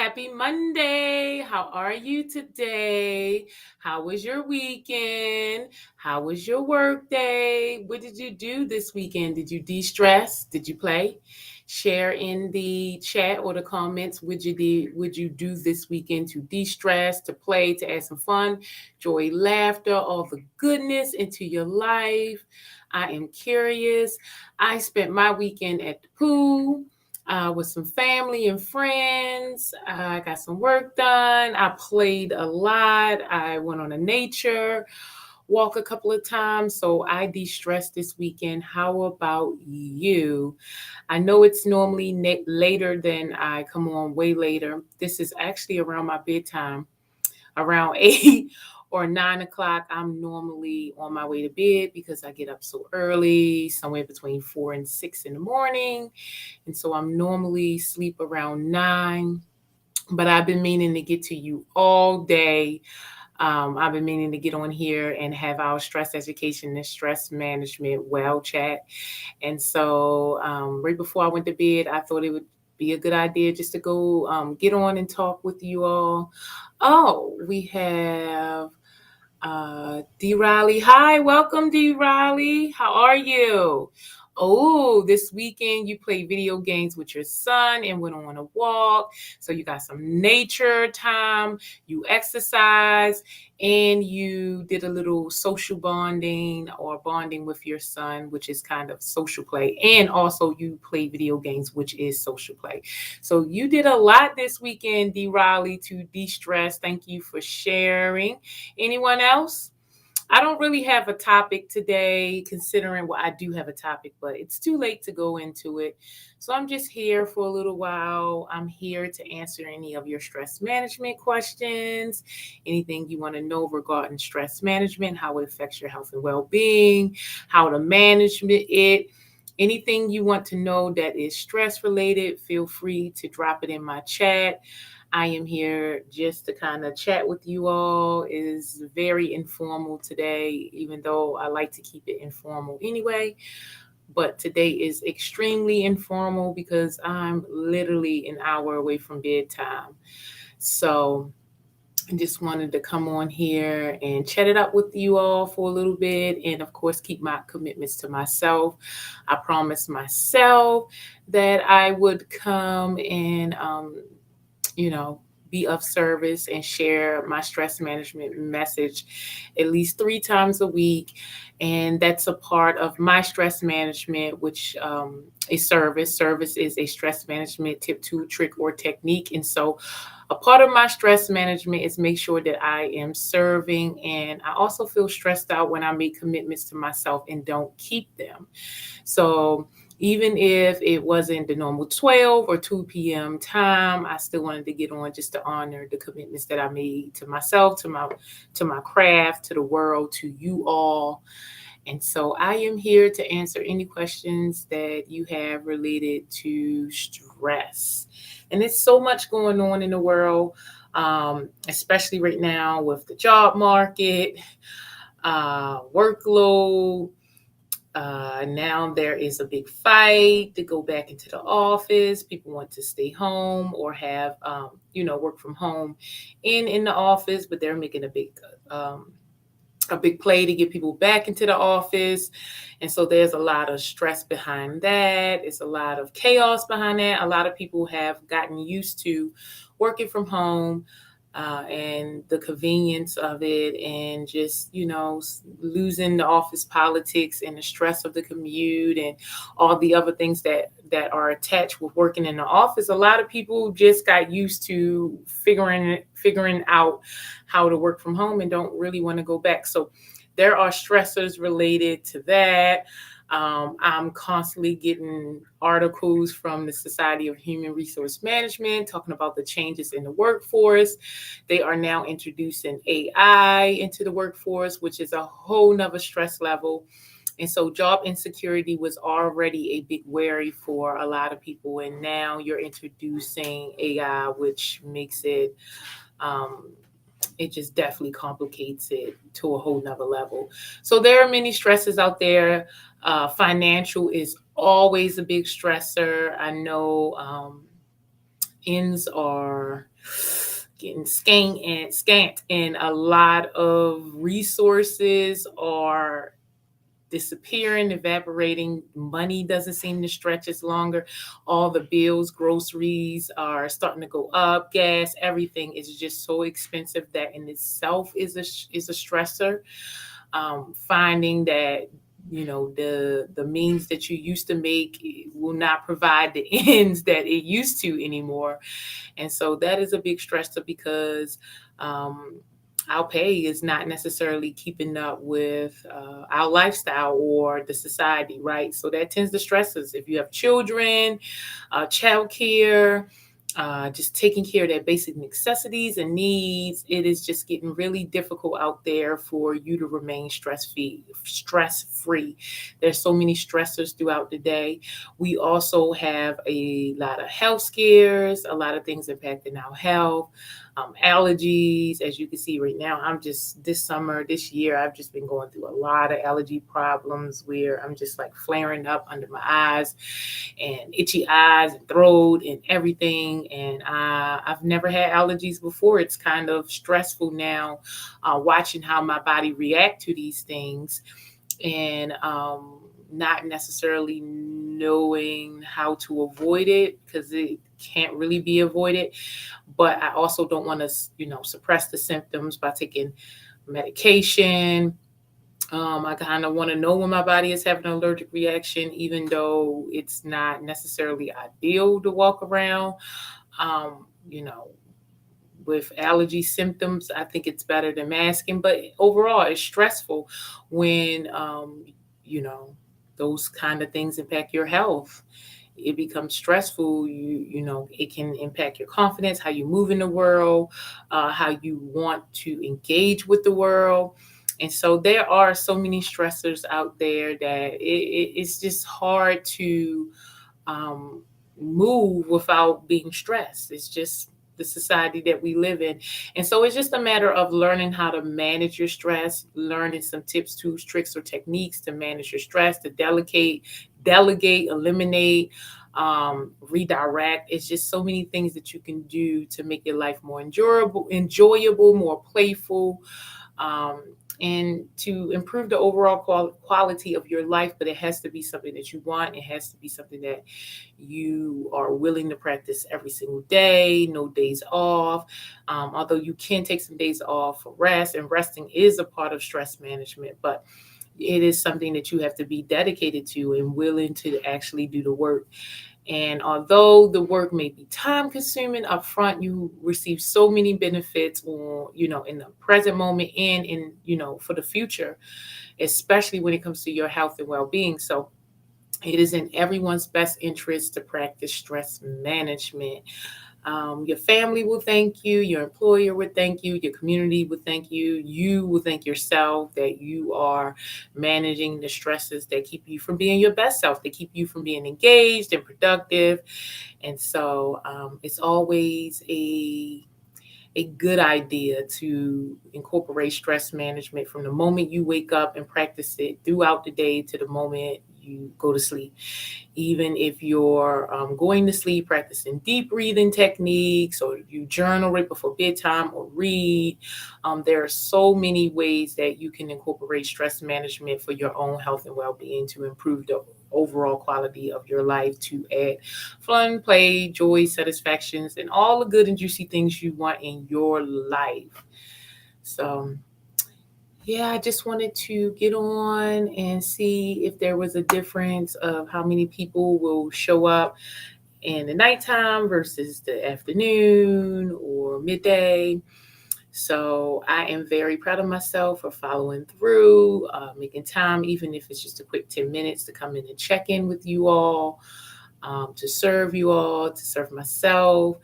Happy Monday. How are you today? How was your weekend? How was your work day? What did you do this weekend? Did you de-stress? Did you play? Share in the chat or the comments would you do this weekend to de-stress, to play, to add some fun, joy, laughter, all the goodness into your life. I am curious. I spent my weekend at the pool with some family and friends. I got some work done. I played a lot. I went on a nature walk a couple of times. So I de-stressed this weekend. How about you? I know it's normally later than I come on, way later. This is actually around my bedtime, around 8 or 9 o'clock. I'm normally on my way to bed because I get up so early, somewhere between 4 and 6 in the morning. And so I'm normally sleep around 9, but I've been meaning to get to you all day. I've been meaning to get on here and have our stress education and stress management WellChat. And so right before I went to bed, I thought it would be a good idea just to go get on and talk with you all. Oh, we have D. Riley. Hi, welcome, D. Riley. How are you? Oh, this weekend you played video games with your son and went on a walk. So you got some nature time, you exercise, and you did a little social bonding or bonding with your son, which is kind of social play. And also you play video games, which is social play. So you did a lot this weekend, D. Riley, to de-stress. Thank you for sharing. Anyone else? I don't really have a topic today, considering I do have a topic, but it's too late to go into it. So I'm just here for a little while. I'm here to answer any of your stress management questions, anything you want to know regarding stress management, how it affects your health and well-being, how to manage it. Anything you want to know that is stress related, feel free to drop it in my chat. I am here just to kind of chat with you all. It is very informal today, even though I like to keep it informal anyway. But today is extremely informal because I'm literally an hour away from bedtime. So I just wanted to come on here and chat it up with you all for a little bit. And of course, keep my commitments to myself. I promised myself that I would come and, be of service and share my stress management message at least 3 times a week. And that's a part of my stress management, which is service. Service is a stress management tip, tool, trick, or technique. And so a part of my stress management is make sure that I am serving. And I also feel stressed out when I make commitments to myself and don't keep them. So even if it wasn't the normal 12 or 2 p.m. time, I still wanted to get on just to honor the commitments that I made to myself, to my craft, to the world, to you all. And so I am here to answer any questions that you have related to stress. And there's so much going on in the world, especially right now with the job market, workload. Now there is a big fight to go back into the office. People want to stay home or have, work from home in the office, but they're making a big play to get people back into the office. And so there's a lot of stress behind that. It's a lot of chaos behind that. A lot of people have gotten used to working from home. And the convenience of it, and just losing the office politics and the stress of the commute and all the other things that are attached with working in the office. A lot of people just got used to figuring out how to work from home and don't really want to go back. So there are stressors related to that. I'm constantly getting articles from the Society of Human Resource Management talking about the changes in the workforce. They are now introducing AI into the workforce, which is a whole nother stress level. And so job insecurity was already a big worry for a lot of people. And now you're introducing AI, which makes it it just definitely complicates it to a whole nother level. So there are many stresses out there. Financial is always a big stressor. I know ends are getting scant, and a lot of resources are disappearing, evaporating. Money doesn't seem to stretch as longer. All the bills, groceries are starting to go up. Gas, everything is just so expensive that in itself is a stressor. Finding that the means that you used to make will not provide the ends that it used to anymore, and so that is a big stressor because um, our pay is not necessarily keeping up with our lifestyle or the society, right? So that tends to stress us. If you have children, child care, just taking care of their basic necessities and needs, it is just getting really difficult out there for you to remain stress free. There's so many stressors throughout the day. We also have a lot of health scares, a lot of things impacting our health. Allergies, as you can see right now, I'm just this year, I've just been going through a lot of allergy problems where I'm just like flaring up under my eyes and itchy eyes and throat and everything. And I've never had allergies before. It's kind of stressful now watching how my body react to these things, and not necessarily knowing how to avoid it because it can't really be avoided. But I also don't want to, suppress the symptoms by taking medication. I kind of want to know when my body is having an allergic reaction, even though it's not necessarily ideal to walk around. You know, with allergy symptoms, I think it's better than masking. But overall, it's stressful when, you know, those kind of things impact your health. It becomes stressful. It can impact your confidence, how you move in the world, how you want to engage with the world. And so there are so many stressors out there that it's just hard to um, move without being stressed. It's just the society that we live in. And so it's just a matter of learning how to manage your stress, learning some tips, tools, tricks, or techniques to manage your stress, to delegate, eliminate, redirect. It's just so many things that you can do to make your life more enjoyable, more playful, and to improve the overall quality of your life. But it has to be something that you want. It has to be something that you are willing to practice every single day, no days off. Although you can take some days off for rest, and resting is a part of stress management, but it is something that you have to be dedicated to and willing to actually do the work. And although the work may be time consuming up front, you receive so many benefits on, in the present moment and for the future, especially when it comes to your health and well-being. So it is in everyone's best interest to practice stress management. Your family will thank you, your employer will thank you, your community will thank you, you will thank yourself that you are managing the stresses that keep you from being your best self, that keep you from being engaged and productive. And so it's always a good idea to incorporate stress management from the moment you wake up and practice it throughout the day to the moment you go to sleep. Even if you're going to sleep, practicing deep breathing techniques, or you journal right before bedtime or read. There are so many ways that you can incorporate stress management for your own health and well-being to improve the overall quality of your life, to add fun, play, joy, satisfactions, and all the good and juicy things you want in your life. So yeah, I just wanted to get on and see if there was a difference of how many people will show up in the nighttime versus the afternoon or midday. So I am very proud of myself for following through, making time, even if it's just a quick 10 minutes to come in and check in with you all, to serve you all, to serve myself,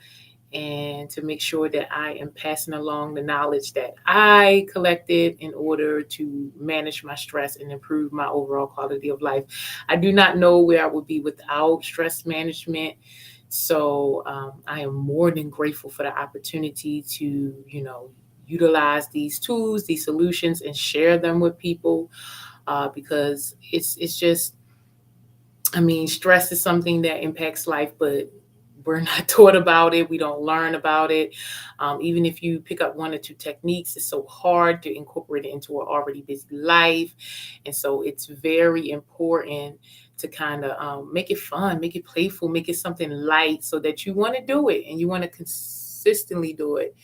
and to make sure that I am passing along the knowledge that I collected in order to manage my stress and improve my overall quality of life. I do not know where I would be without stress management. So I am more than grateful for the opportunity to, utilize these tools, these solutions, and share them with people, because it's just, I mean, stress is something that impacts life, but we're not taught about it. We don't learn about it. Even if you pick up one or two techniques, it's so hard to incorporate it into an already busy life. And so it's very important to kind of make it fun, make it playful, make it something light so that you want to do it and you want to consistently do it.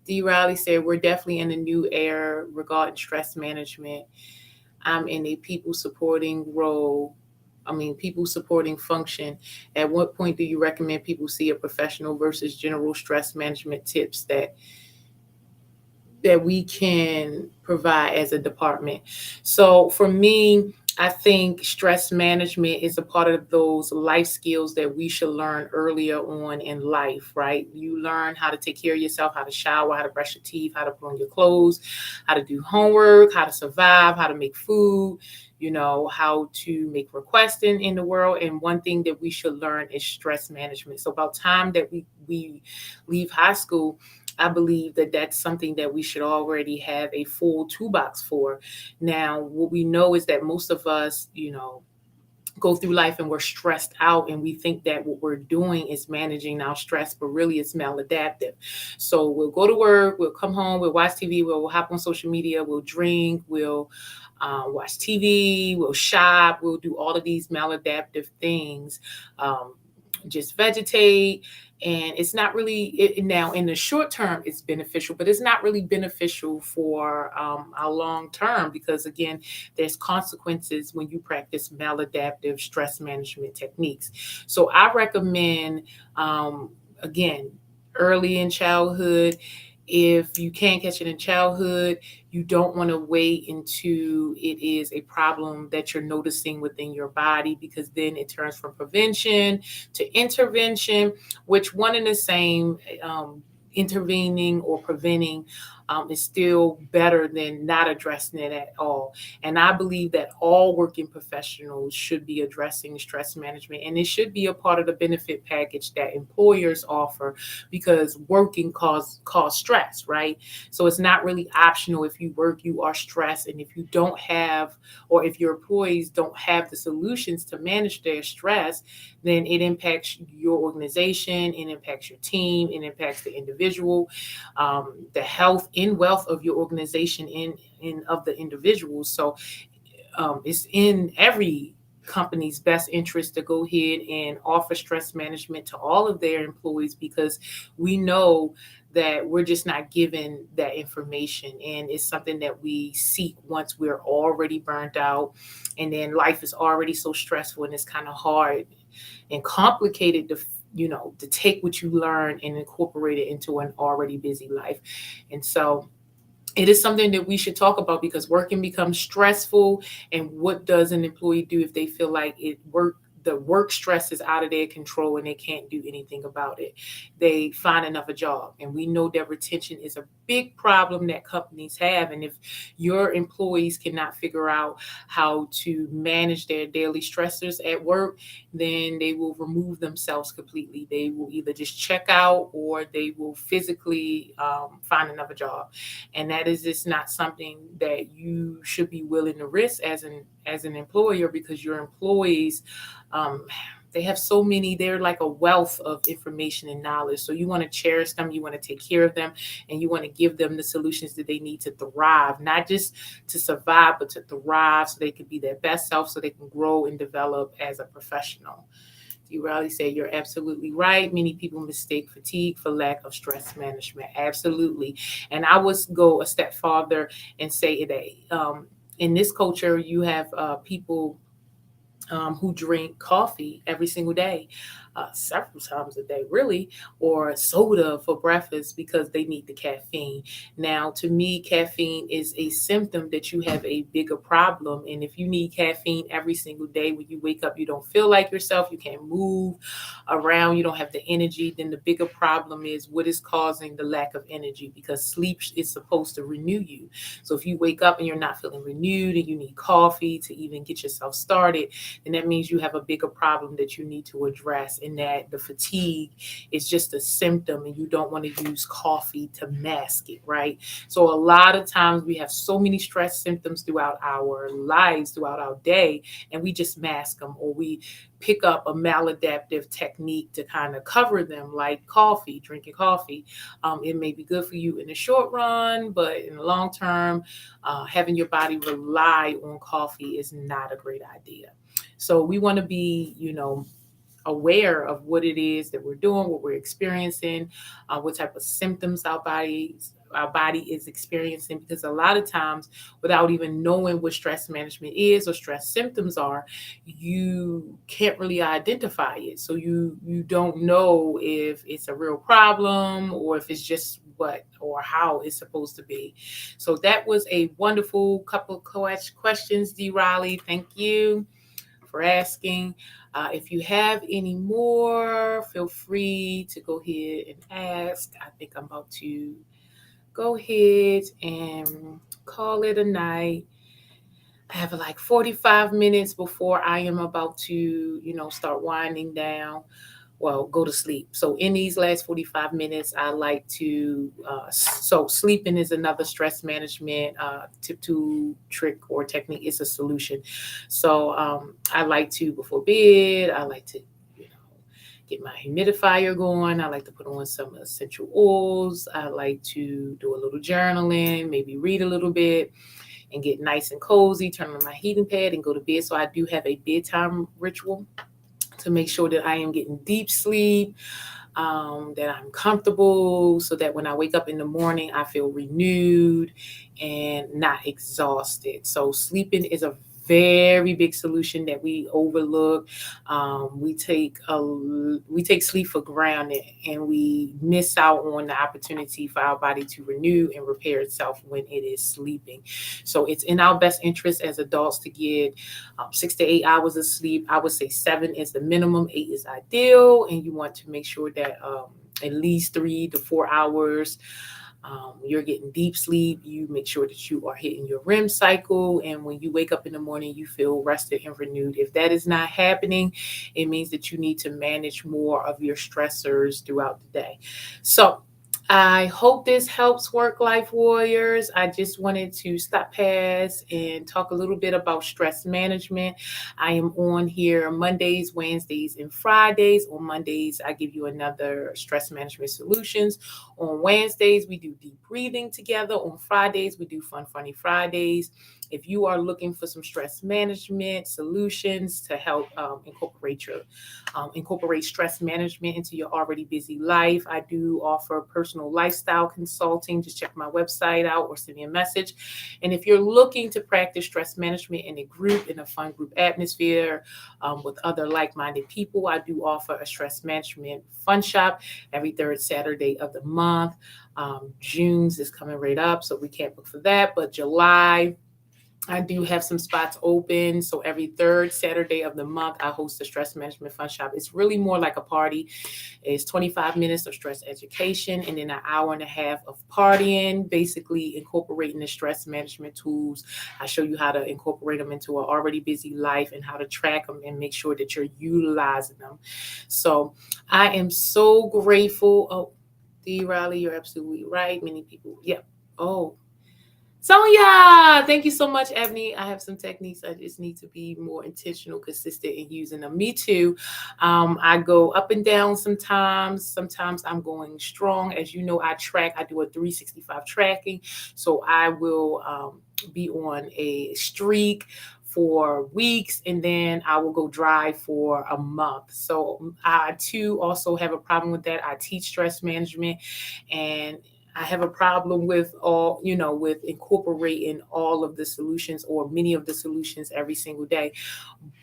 D. Riley said, we're definitely in a new era regarding stress management. I'm in a people supporting role. People supporting function. At what point do you recommend people see a professional versus general stress management tips that we can provide as a department? So for me, I think stress management is a part of those life skills that we should learn earlier on in life, right? You learn how to take care of yourself, how to shower, how to brush your teeth, how to put on your clothes, how to do homework, how to survive, how to make food, how to make requests in the world. And one thing that we should learn is stress management. So about time that we leave high school, I believe that that's something that we should already have a full toolbox for. Now, what we know is that most of us, go through life and we're stressed out and we think that what we're doing is managing our stress, but really it's maladaptive. So we'll go to work, we'll come home, we'll watch TV, we'll hop on social media, we'll drink, we'll watch TV, we'll shop, we'll do all of these maladaptive things. Just vegetate. And it's not really now in the short term it's beneficial, but it's not really beneficial for our long term, because again, there's consequences when you practice maladaptive stress management techniques. So I recommend, again, early in childhood. If you can't catch it in childhood, you don't want to wait until it is a problem that you're noticing within your body, because then it turns from prevention to intervention, which one and the same. Intervening or preventing is still better than not addressing it at all. And I believe that all working professionals should be addressing stress management, and it should be a part of the benefit package that employers offer, because working cause stress, right? So it's not really optional. If you work, you are stressed, and if you don't have, or if your employees don't have the solutions to manage their stress, then it impacts your organization, it impacts your team, it impacts the individual, the health and wealth of your organization and of the individuals. So it's in every company's best interest to go ahead and offer stress management to all of their employees, because we know that we're just not given that information, and it's something that we seek once we're already burnt out, and then life is already so stressful and it's kind of hard and complicated to take what you learn and incorporate it into an already busy life. And so it is something that we should talk about, because working becomes stressful. And what does an employee do if they feel like the work stress is out of their control and they can't do anything about it? They find another job. And we know that retention is a big problem that companies have. And if your employees cannot figure out how to manage their daily stressors at work, then they will remove themselves completely. They will either just check out, or they will physically find another job. And that is just not something that you should be willing to risk as an employer, because your employees, um, they have so many, they're like a wealth of information and knowledge. So you want to cherish them, you want to take care of them, and you want to give them the solutions that they need to thrive, not just to survive, but to thrive, so they can be their best self, so they can grow and develop as a professional. You Riley said, you're absolutely right. Many people mistake fatigue for lack of stress management. Absolutely. And I would go a step farther and say that in this culture, you have people who drink coffee every single day, several times a day, really, or soda for breakfast, because they need the caffeine. Now, to me, caffeine is a symptom that you have a bigger problem. And if you need caffeine every single day, when you wake up, you don't feel like yourself, you can't move around, you don't have the energy, then the bigger problem is what is causing the lack of energy, because sleep is supposed to renew you. So if you wake up and you're not feeling renewed and you need coffee to even get yourself started, then that means you have a bigger problem that you need to address. and that the fatigue is just a symptom and you don't want to use coffee to mask it, right? So a lot of times we have so many stress symptoms throughout our lives, throughout our day, and we just mask them, or we pick up a maladaptive technique to kind of cover them, like coffee, drinking coffee. It may be good for you in the short run, but in the long term, having your body rely on coffee is not a great idea. So we want to be, aware of what it is that we're doing, what we're experiencing, what type of symptoms our body is experiencing, because a lot of times, without even knowing what stress management is or stress symptoms are, you can't really identify it. So you don't know if it's a real problem or if it's just what or how it's supposed to be. So that was a wonderful couple of questions, D. Riley. Thank you for asking. If you have any more, feel free to go ahead and ask. I think I'm about to go ahead and call it a night. I have like 45 minutes before I am about to, start winding down. Well, go to sleep. So in these last 45 minutes, I like to, so sleeping is another stress management tip, tool, trick, or technique. It's a solution. So I like to, before bed, I like to, get my humidifier going. I like to put on some essential oils. I like to do a little journaling, maybe read a little bit and get nice and cozy, turn on my heating pad and go to bed. So I do have a bedtime ritual to make sure that I am getting deep sleep, that I'm comfortable, so that when I wake up in the morning, I feel renewed and not exhausted. So sleeping is a very big solution that we overlook. We take sleep for granted, and we miss out on the opportunity for our body to renew and repair itself when it is sleeping. So it's in our best interest as adults to get 6 to 8 hours of sleep. I would say 7 is the minimum, 8 is ideal, and you want to make sure that at least 3 to 4 hours you're getting deep sleep. You make sure that you are hitting your REM cycle, and when you wake up in the morning, you feel rested and renewed. If that is not happening, it means that you need to manage more of your stressors throughout the day. So I hope this helps, work life warriors. I just wanted to stop past and talk a little bit about stress management. I am on here Mondays, Wednesdays, and Fridays. On Mondays, I give you another stress management solutions. On Wednesdays, we do deep breathing together. On Fridays, we do Fun Funny Fridays. If you are looking for some stress management solutions to help incorporate stress management into your already busy life, I do offer personal lifestyle consulting. Just check my website out or send me a message. And if you're looking to practice stress management in a group, in a fun group atmosphere, with other like-minded people, I do offer a stress management fun shop every third Saturday of the month. June's is coming right up, so we can't book for that. But July, I do have some spots open. So every third Saturday of the month, I host a stress management fun shop. It's really more like a party. It's 25 minutes of stress education and then an hour and a half of partying, basically incorporating the stress management tools. I show you how to incorporate them into an already busy life and how to track them and make sure that you're utilizing them. So I am so grateful. Oh, D. Riley, you're absolutely right. Many people, yeah. Oh, Sonia, thank you so much, Ebony. I have some techniques. I just need to be more intentional, consistent in using them. Me too. I go up and down sometimes. Sometimes I'm going strong. As you know, I track. I do a 365 tracking. So I will be on a streak for weeks, and then I will go dry for a month. So I too also have a problem with that. I teach stress management, and I have a problem with with incorporating all of the solutions or many of the solutions every single day.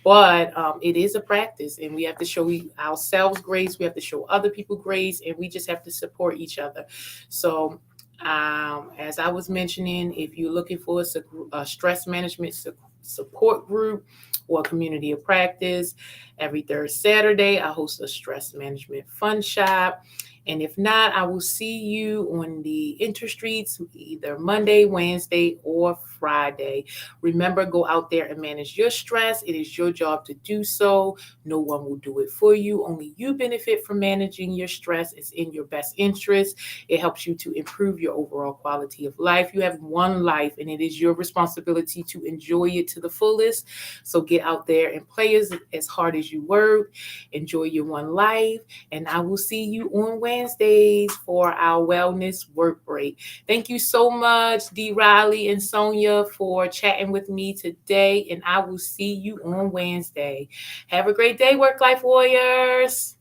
But it is a practice, and we have to show ourselves grace. We have to show other people grace, and we just have to support each other. So, as I was mentioning, if you're looking for a stress management support group or community of practice, every third Saturday, I host a stress management fun shop. And if not, I will see you on the interstreets either Monday, Wednesday, or Friday. Friday. Remember, go out there and manage your stress. It is your job to do so. No one will do it for you. Only you benefit from managing your stress. It's in your best interest. It helps you to improve your overall quality of life. You have one life, and it is your responsibility to enjoy it to the fullest. So get out there and play as hard as you work. Enjoy your one life. And I will see you on Wednesdays for our wellness work break. Thank you so much, D. Riley and Sonia, for chatting with me today. And I will see you on Wednesday. Have a great day, Work Life Warriors.